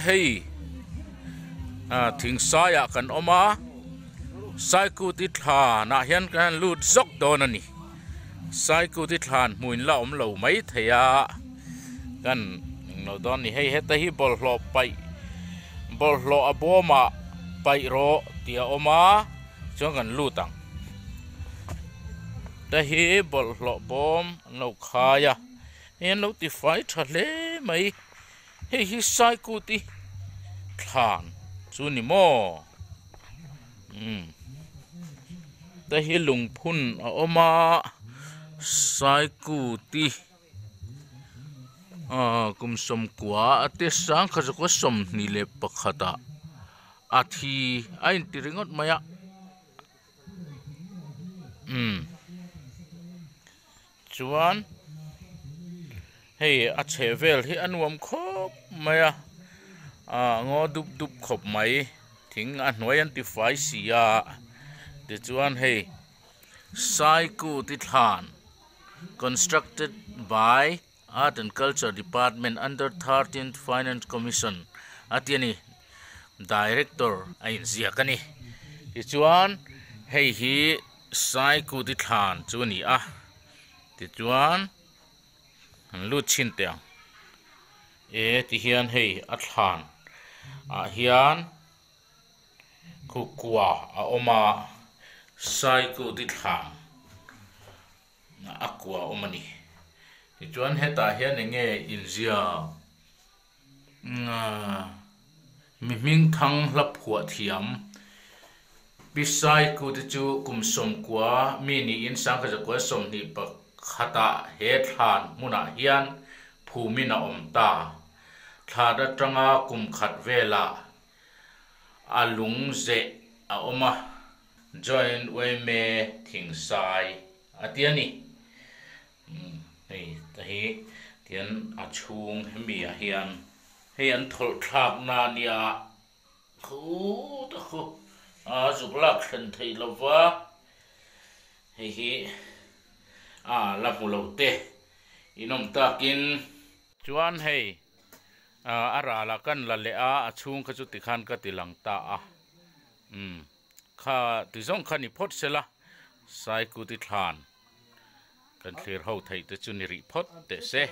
hei thing saya kan oma Saikûti thla na hian kan lut zok don ani Saikûti thlan muin la om lo mai theya kan no don ni hei heta hi bol hlo aboma pai ro tia oma chong kan lutang ta hi bol hlo bom no khaya en notify thale mai hei hi Saikûti thlan chu ni mo ta hi lungphun a oma Saikûti kum som kwa ate sang khaja ko som ni le pakhata athi ain tiringot maya chuan hei a chevel hi anuam khop maya ngo dup khop mai thing a hnuai an ti fai sia ti chuan hei Saikûti thlan constructed by Art and Culture Department under 13th Finance Commission atiani director ain ziakani ti chuan hei hi Saikûti thlan chu ni a ti chuan an lut chin te ti hian hei a thlan a hian khukwa a oma Saikûti thlan akwa omani ti chuan heta hian enge inzia mi ming thang hlap huwa thiam pi Saikûti chu kum som kwa mi ni in sang kha kwa som ni pa khata he thlan muna hian phumina omta thada tanga kum khat vela alung ze a oma join we me thing sai atiani hei ta hi tian a chung hemi a hian hei an thol thak na nia khu ta khu zuklak thlen thei lova hei hi la mulo te inom takin chuan hei ara la kan la le a chung kha chu ti khan ka ti lang ta a kha ti zong kha ni phot sela Saikûti thlan kan thlir ho thei te chu ni ri phot te se